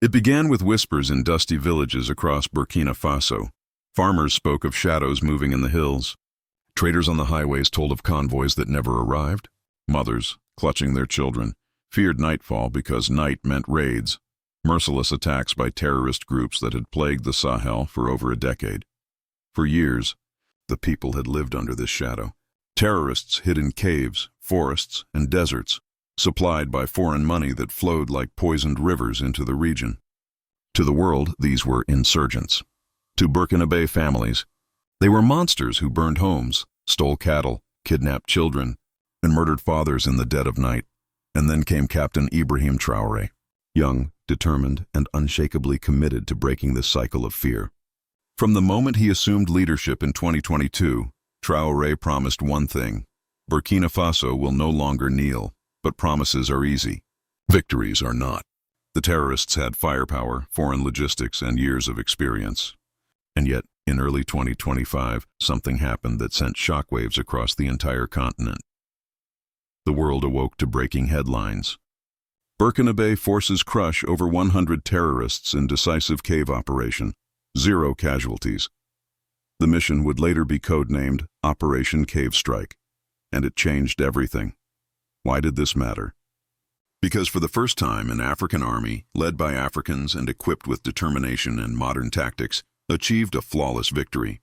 It began with whispers in dusty villages across Burkina Faso. Farmers spoke of shadows moving in the hills. Traders on the highways told of convoys that never arrived. Mothers, clutching their children, feared nightfall because night meant raids, merciless attacks by terrorist groups that had plagued the Sahel for over a decade. For years, the people had lived under this shadow. Terrorists hid in caves, forests, and deserts, supplied by foreign money that flowed like poisoned rivers into the region. To the world, these were insurgents. To Burkinabé families, they were monsters who burned homes, stole cattle, kidnapped children, and murdered fathers in the dead of night. And then came Captain Ibrahim Traoré, young, determined, and unshakably committed to breaking this cycle of fear. From the moment he assumed leadership in 2022, Traoré promised one thing: Burkina Faso will no longer kneel. But promises are easy. Victories are not. The terrorists had firepower, foreign logistics, and years of experience. And yet, in early 2025, something happened that sent shockwaves across the entire continent. The world awoke to breaking headlines. Burkinabé forces crush over 100 terrorists in decisive cave operation. 0 casualties. The mission would later be codenamed Operation Cave Strike, and it changed everything. Why did this matter? Because for the first time, an African army, led by Africans and equipped with determination and modern tactics, achieved a flawless victory.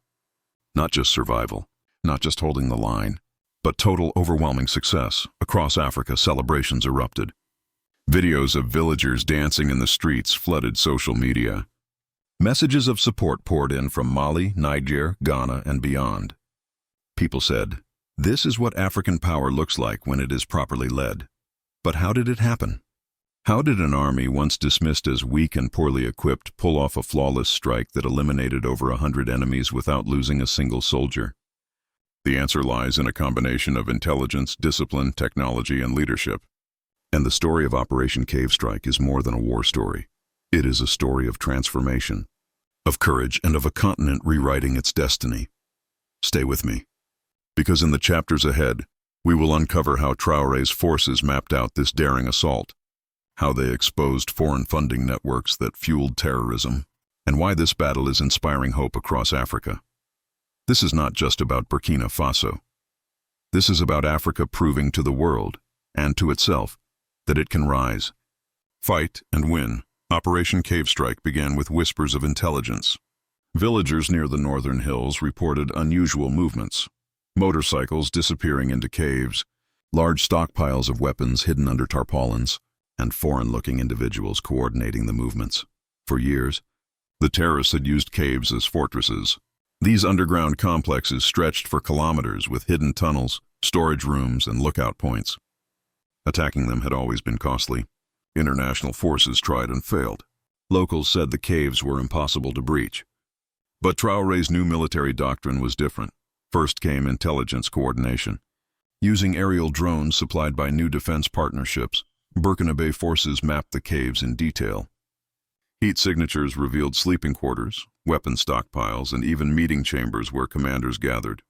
Not just survival, not just holding the line, but total overwhelming success. Across Africa, celebrations erupted. Videos of villagers dancing in the streets flooded social media. Messages of support poured in from Mali, Niger, Ghana, and beyond. People said, "This is what African power looks like when it is properly led." But how did it happen? How did an army once dismissed as weak and poorly equipped pull off a flawless strike that eliminated over 100 enemies without losing a single soldier? The answer lies in a combination of intelligence, discipline, technology, and leadership. And the story of Operation Cave Strike is more than a war story. It is a story of transformation, of courage, and of a continent rewriting its destiny. Stay with me, because in the chapters ahead, we will uncover how Traoré's forces mapped out this daring assault, how they exposed foreign funding networks that fueled terrorism, and why this battle is inspiring hope across Africa. This is not just about Burkina Faso. This is about Africa proving to the world, and to itself, that it can rise, fight, and win. Operation Cave Strike began with whispers of intelligence. Villagers near the northern hills reported unusual movements. Motorcycles disappearing into caves, large stockpiles of weapons hidden under tarpaulins, and foreign-looking individuals coordinating the movements. For years, the terrorists had used caves as fortresses. These underground complexes stretched for kilometers with hidden tunnels, storage rooms, and lookout points. Attacking them had always been costly. International forces tried and failed. Locals said the caves were impossible to breach. But Traoré's new military doctrine was different. First came intelligence coordination. Using aerial drones supplied by new defense partnerships, Burkinabé forces mapped the caves in detail. Heat signatures revealed sleeping quarters, weapon stockpiles, and even meeting chambers where commanders gathered.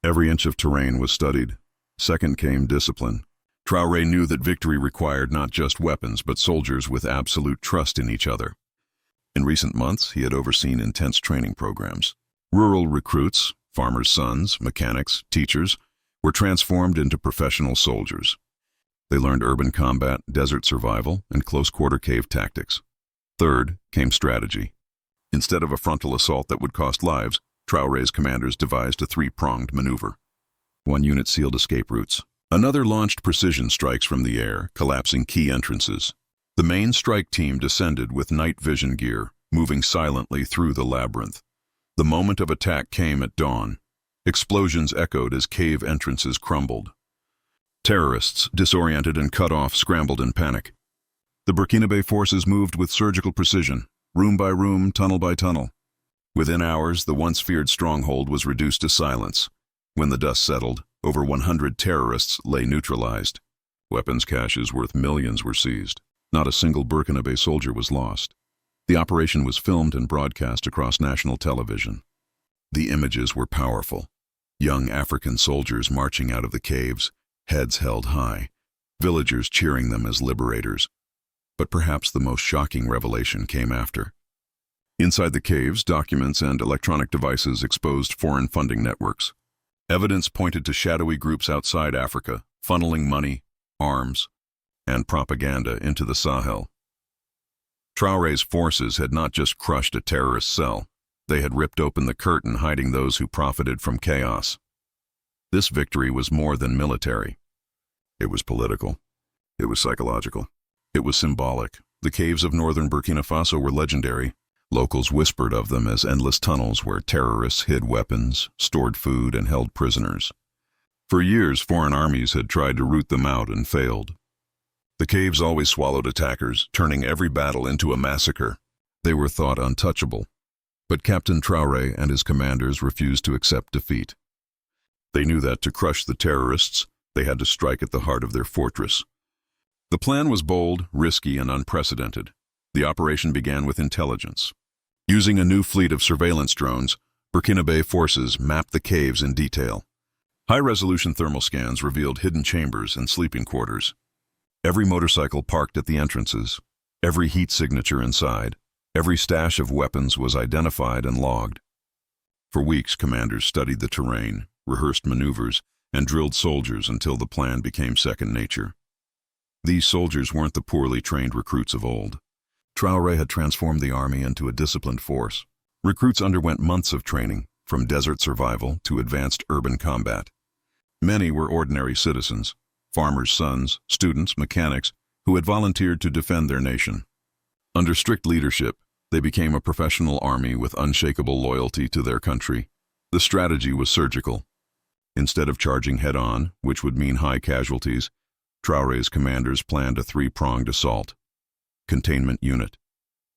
Every inch of terrain was studied. Second came discipline. Traoré knew that victory required not just weapons, but soldiers with absolute trust in each other. In recent months, he had overseen intense training programs. Rural recruits, farmers' sons, mechanics, teachers, were transformed into professional soldiers. They learned urban combat, desert survival, and close-quarter cave tactics. Third came strategy. Instead of a frontal assault that would cost lives, Traoré's commanders devised a three-pronged maneuver. One unit sealed escape routes. Another launched precision strikes from the air, collapsing key entrances. The main strike team descended with night vision gear, moving silently through the labyrinth. The moment of attack came at dawn. Explosions echoed as cave entrances crumbled. Terrorists, disoriented and cut off, scrambled in panic. The Burkinabé forces moved with surgical precision, room by room, tunnel by tunnel. Within hours, the once feared stronghold was reduced to silence. When the dust settled, over 100 terrorists lay neutralized. Weapons caches worth millions were seized. Not a single Burkinabé soldier was lost. The operation was filmed and broadcast across national television. The images were powerful. Young African soldiers marching out of the caves, heads held high, villagers cheering them as liberators. But perhaps the most shocking revelation came after. Inside the caves, documents and electronic devices exposed foreign funding networks. Evidence pointed to shadowy groups outside Africa, funneling money, arms, and propaganda into the Sahel. Traoré's forces had not just crushed a terrorist cell, they had ripped open the curtain hiding those who profited from chaos. This victory was more than military. It was political. It was psychological. It was symbolic. The caves of northern Burkina Faso were legendary. Locals whispered of them as endless tunnels where terrorists hid weapons, stored food, and held prisoners. For years, foreign armies had tried to root them out and failed. The caves always swallowed attackers, turning every battle into a massacre. They were thought untouchable. But Captain Traoré and his commanders refused to accept defeat. They knew that to crush the terrorists, they had to strike at the heart of their fortress. The plan was bold, risky, and unprecedented. The operation began with intelligence. Using a new fleet of surveillance drones, Burkinabé forces mapped the caves in detail. High-resolution thermal scans revealed hidden chambers and sleeping quarters. Every motorcycle parked at the entrances, every heat signature inside, every stash of weapons was identified and logged. For weeks, commanders studied the terrain, rehearsed maneuvers, and drilled soldiers until the plan became second nature. These soldiers weren't the poorly trained recruits of old. Traoré had transformed the army into a disciplined force. Recruits underwent months of training, from desert survival to advanced urban combat. Many were ordinary citizens, farmers' sons, students, mechanics, who had volunteered to defend their nation. Under strict leadership, they became a professional army with unshakable loyalty to their country. The strategy was surgical. Instead of charging head-on, which would mean high casualties, Traoré's commanders planned a three-pronged assault. Containment unit.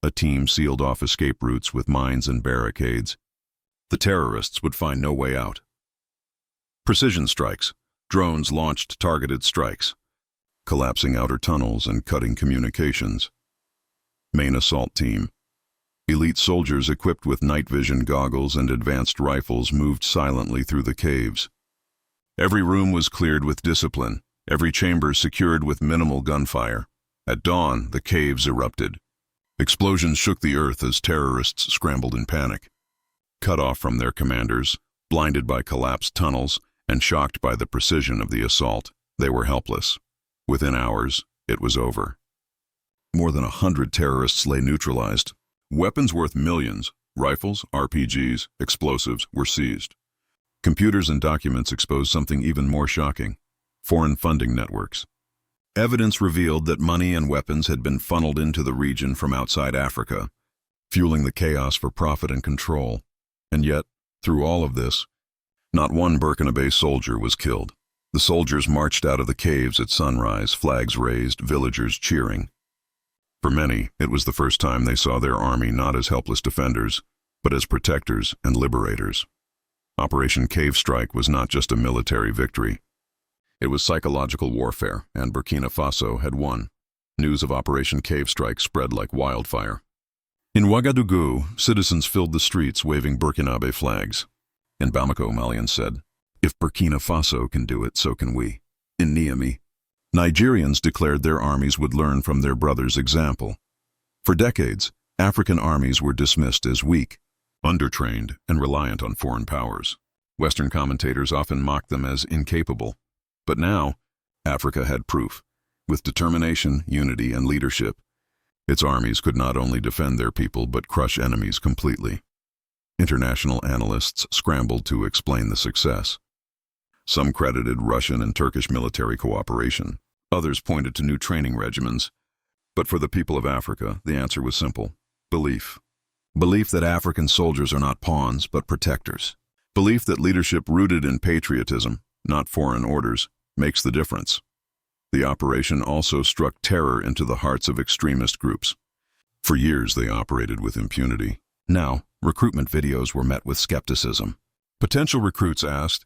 A team sealed off escape routes with mines and barricades. The terrorists would find no way out. Precision strikes. Drones launched targeted strikes, collapsing outer tunnels and cutting communications. Main assault team. Elite soldiers equipped with night vision goggles and advanced rifles moved silently through the caves. Every room was cleared with discipline, every chamber secured with minimal gunfire. At dawn, the caves erupted. Explosions shook the earth as terrorists scrambled in panic. Cut off from their commanders, blinded by collapsed tunnels, and shocked by the precision of the assault, they were helpless. Within hours, it was over. More than 100 terrorists lay neutralized. Weapons worth millions, rifles, RPGs, explosives, were seized. Computers and documents exposed something even more shocking: foreign funding networks. Evidence revealed that money and weapons had been funneled into the region from outside Africa, fueling the chaos for profit and control. And yet, through all of this, not one Burkinabé soldier was killed. The soldiers marched out of the caves at sunrise, flags raised, villagers cheering. For many, it was the first time they saw their army not as helpless defenders, but as protectors and liberators. Operation Cave Strike was not just a military victory. It was psychological warfare, and Burkina Faso had won. News of Operation Cave Strike spread like wildfire. In Ouagadougou, citizens filled the streets waving Burkinabé flags. In Bamako, Malians said, "If Burkina Faso can do it, so can we." In Niamey, Nigerians declared their armies would learn from their brothers' example. For decades, African armies were dismissed as weak, undertrained, and reliant on foreign powers. Western commentators often mocked them as incapable. But now, Africa had proof. With determination, unity, and leadership, its armies could not only defend their people but crush enemies completely. International analysts scrambled to explain the success. Some credited Russian and Turkish military cooperation. Others pointed to new training regimens. But for the people of Africa, the answer was simple: belief. Belief that African soldiers are not pawns, but protectors. Belief that leadership rooted in patriotism, not foreign orders, makes the difference. The operation also struck terror into the hearts of extremist groups. For years, they operated with impunity. Now, recruitment videos were met with skepticism. Potential recruits asked,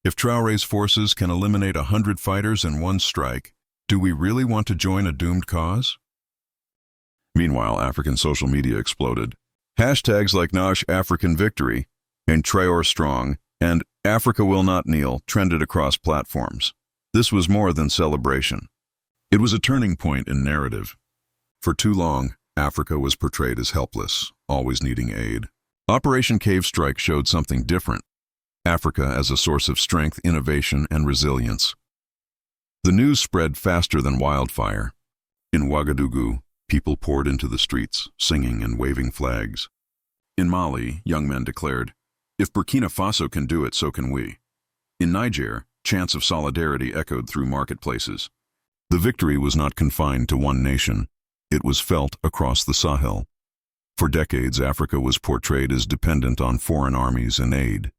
"If Traoré's forces can eliminate 100 fighters in one strike, do we really want to join a doomed cause?" Meanwhile, African social media exploded. Hashtags like Nash African Victory and Traoré Strong and Africa Will Not Kneel trended across platforms. This was more than celebration. It was a turning point in narrative. For too long, Africa was portrayed as helpless, always needing aid. Operation Cave Strike showed something different. Africa as a source of strength, innovation, and resilience. The news spread faster than wildfire. In Ouagadougou, people poured into the streets, singing and waving flags. In Mali, young men declared, "If Burkina Faso can do it, so can we." In Niger, chants of solidarity echoed through marketplaces. The victory was not confined to one nation. It was felt across the Sahel. For decades, Africa was portrayed as dependent on foreign armies and aid.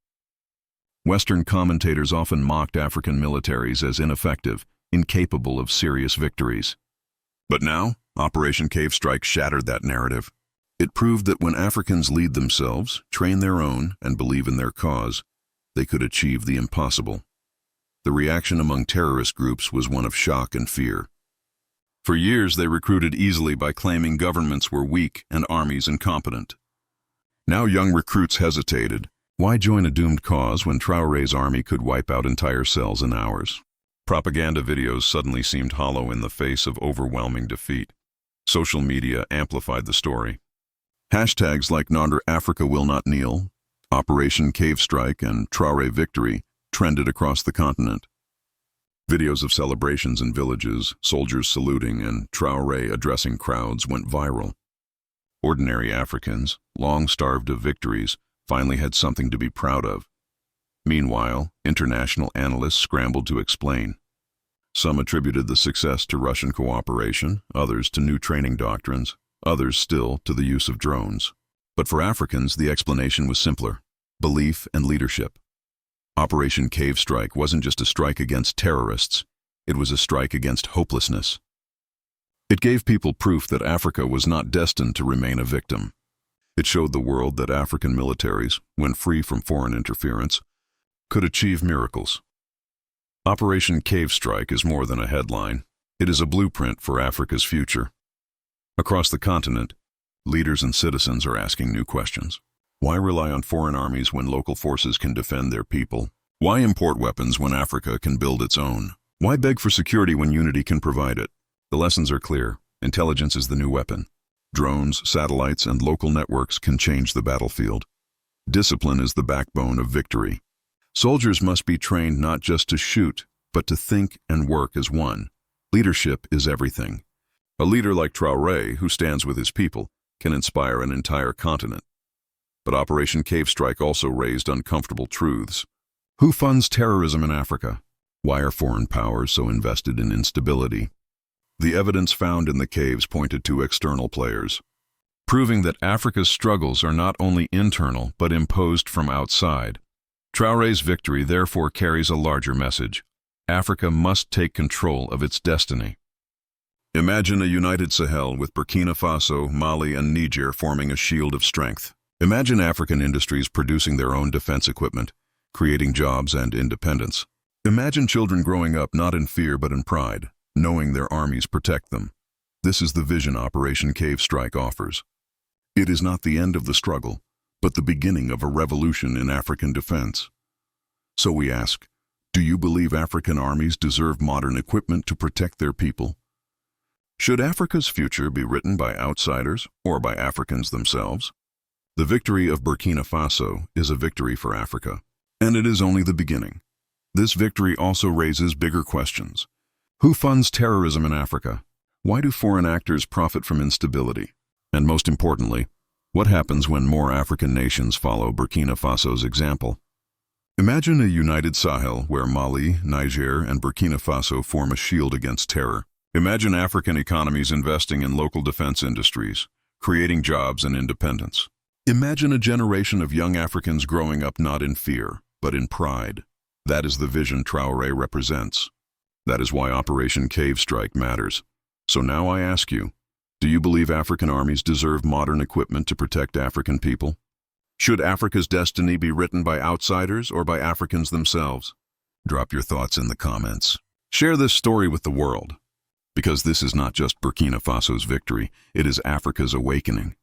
Western commentators often mocked African militaries as ineffective, incapable of serious victories. But now, Operation Cave Strike shattered that narrative. It proved that when Africans lead themselves, train their own, and believe in their cause, they could achieve the impossible. The reaction among terrorist groups was one of shock and fear. For years, they recruited easily by claiming governments were weak and armies incompetent. Now young recruits hesitated. Why join a doomed cause when Traoré's army could wipe out entire cells in hours? Propaganda videos suddenly seemed hollow in the face of overwhelming defeat. Social media amplified the story. Hashtags like "Nonder Africa Will Not Kneel," Operation Cave Strike, and Traoré Victory trended across the continent. Videos of celebrations in villages, soldiers saluting, and Traoré addressing crowds went viral. Ordinary Africans, long starved of victories, finally had something to be proud of. Meanwhile, international analysts scrambled to explain. Some attributed the success to Russian cooperation, others to new training doctrines, others still to the use of drones. But for Africans, the explanation was simpler: belief and leadership. Operation Cave Strike wasn't just a strike against terrorists, it was a strike against hopelessness. It gave people proof that Africa was not destined to remain a victim. It showed the world that African militaries, when free from foreign interference, could achieve miracles. Operation Cave Strike is more than a headline. It is a blueprint for Africa's future. Across the continent, leaders and citizens are asking new questions. Why rely on foreign armies when local forces can defend their people? Why import weapons when Africa can build its own? Why beg for security when unity can provide it? The lessons are clear. Intelligence is the new weapon. Drones, satellites, and local networks can change the battlefield. Discipline is the backbone of victory. Soldiers must be trained not just to shoot, but to think and work as one. Leadership is everything. A leader like Traoré, who stands with his people, can inspire an entire continent. But Operation Cave Strike also raised uncomfortable truths. Who funds terrorism in Africa? Why are foreign powers so invested in instability? The evidence found in the caves pointed to external players, proving that Africa's struggles are not only internal but imposed from outside. Traoré's victory therefore carries a larger message. Africa must take control of its destiny. Imagine a united Sahel with Burkina Faso, Mali, and Niger forming a shield of strength. Imagine African industries producing their own defense equipment, creating jobs and independence. Imagine children growing up not in fear but in pride, knowing their armies protect them. This is the vision Operation Cave Strike offers. It is not the end of the struggle, but the beginning of a revolution in African defense. So we ask, do you believe African armies deserve modern equipment to protect their people? Should Africa's future be written by outsiders or by Africans themselves? The victory of Burkina Faso is a victory for Africa, and it is only the beginning. This victory also raises bigger questions. Who funds terrorism in Africa? Why do foreign actors profit from instability? And most importantly, what happens when more African nations follow Burkina Faso's example? Imagine a united Sahel where Mali, Niger, and Burkina Faso form a shield against terror. Imagine African economies investing in local defense industries, creating jobs and independence. Imagine a generation of young Africans growing up not in fear, but in pride. That is the vision Traoré represents. That is why Operation Cave Strike matters. So now I ask you, do you believe African armies deserve modern equipment to protect African people? Should Africa's destiny be written by outsiders or by Africans themselves? Drop your thoughts in the comments. Share this story with the world, because this is not just Burkina Faso's victory, it is Africa's awakening.